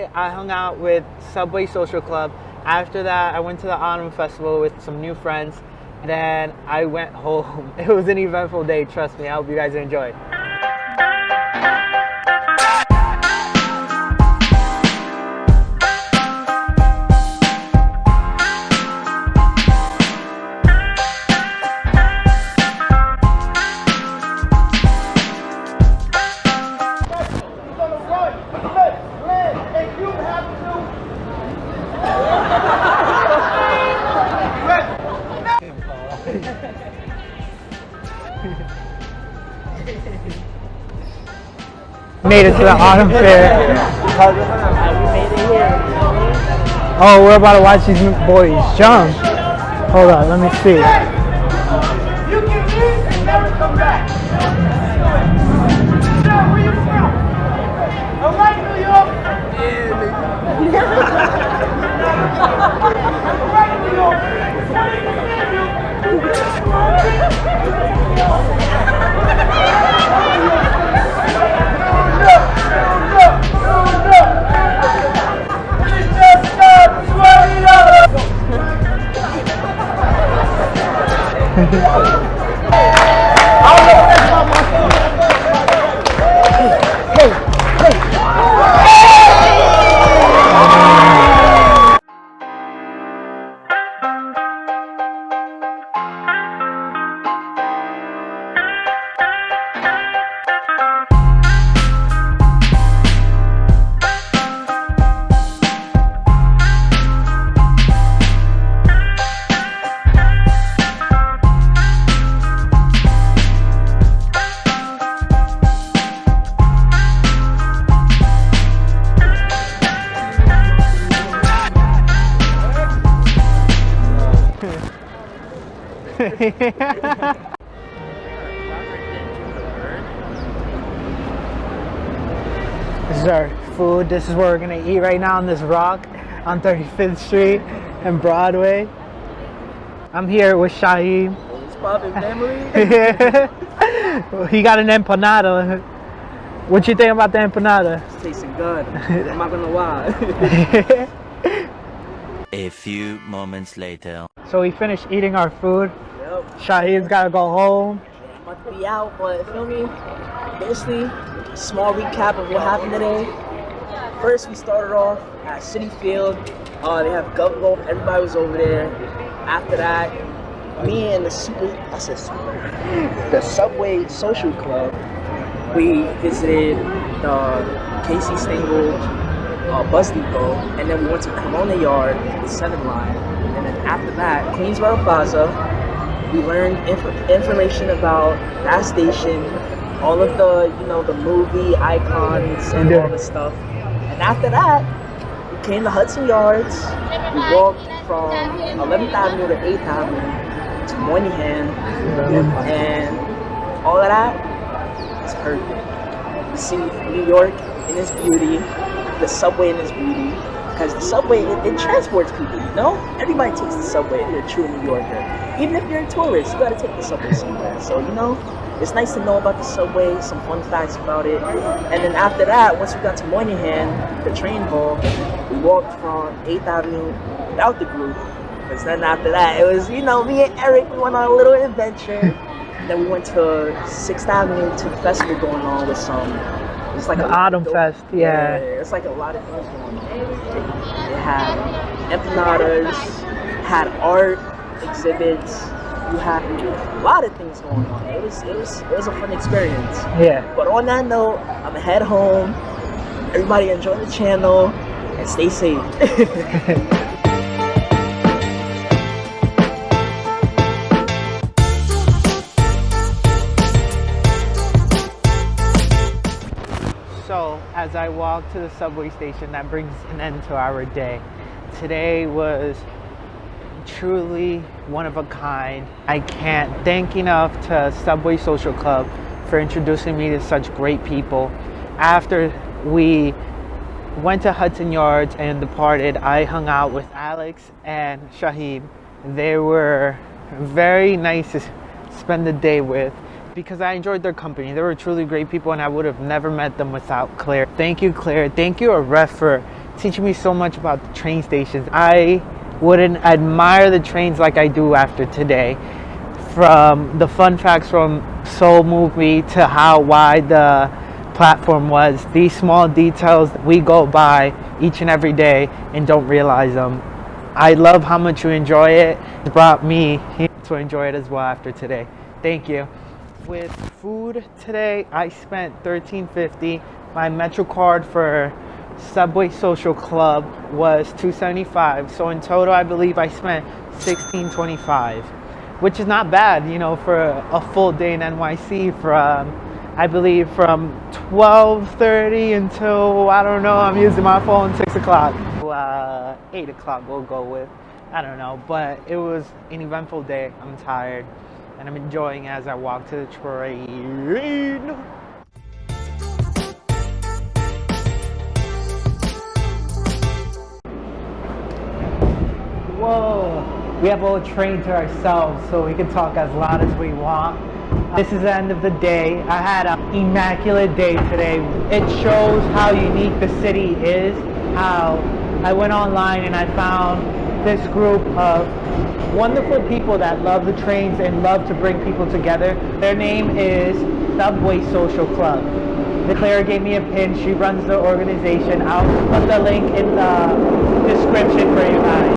Day, I hung out with Subway Social Club. After that, I went to the Autumn Festival with some new friends. Then I went home. It was an eventful day, trust me. I hope you guys enjoyed. Made it to the Autumn Fair. Oh, we're about to watch these boys jump. Hold on, let me see. You can leave and never come back. Where you from? All right, New York. All right, New York. This is our food. This is what we're gonna eat right now on this rock on 35th Street and Broadway. I'm here with Shaheem. It's poppin' family. He got an empanada. What you think about the empanada? It's tasting good. I'm not gonna lie. A few moments later. So we finished eating our food. Yep. Shaheem's gotta go home. I'm about to be out, but feel me? Basically, small recap of what happened today. First, we started off at City Field. They have Gov. Everybody was over there. After that, me and the Subway Social Club, we visited the Casey Stengel bus depot, and then we went to Corona Yard, the 7 line, and then after that, Queensboro Plaza. We learned information about that station, all of the, the movie icons and all the stuff. And after that, we came to Hudson Yards. We walked from 11th Avenue to 8th Avenue to Moynihan, and all of that is perfect. You see New York in its beauty, the subway in its beauty, because the subway, it transports people, Everybody takes the subway if you're a true New Yorker. Even if you're a tourist, you gotta take the subway somewhere. So, it's nice to know about the subway, some fun facts about it. And then after that, once we got to Moynihan, the train hall, we walked from 8th Avenue without the group. Because then after that, it was, me and Eric, we went on a little adventure. Then we went to 6th Avenue to the festival going on with it's like the Autumn Fest, yeah. It's like a lot of things going on. It had empanadas, had art exhibits, you had a lot of things going on. It was a fun experience. Yeah. But on that note, I'm gonna head home. Everybody enjoy the channel and stay safe. So as I walk to the subway station, that brings an end to our day. Today was truly one of a kind. I can't thank enough to Subway Social Club for introducing me to such great people. After we went to Hudson Yards and departed, I hung out with Alex and Shaheem. They were very nice to spend the day with because I enjoyed their company. They were truly great people and I would have never met them without Claire. Thank you, Claire. Thank you, Arif, for teaching me so much about the train stations. I wouldn't admire the trains like I do after today. From the fun facts from Soul movie to how wide the platform was, these small details we go by each and every day and don't realize them. I love how much you enjoy it. It brought me to enjoy it as well after today. Thank you. With food today, I spent $13.50. My Metro card for Subway Social Club was $2.75. So in total, I believe I spent $16.25, which is not bad, you know, for a full day in NYC from, I believe, from 12:30 until, I don't know, I'm using my phone, 6 o'clock. 8 o'clock we'll go with. I don't know, but it was an eventful day. I'm tired, and I'm enjoying as I walk to the train. Whoa, we have a little train to ourselves, so we can talk as loud as we want. This is the end of the day. I had an immaculate day today. It shows how unique the city is, how I went online and I found this group of wonderful people that love the trains and love to bring people together. Their name is Subway Social Club. Claire gave me a pin. She runs the organization. I'll put the link in the description for you guys.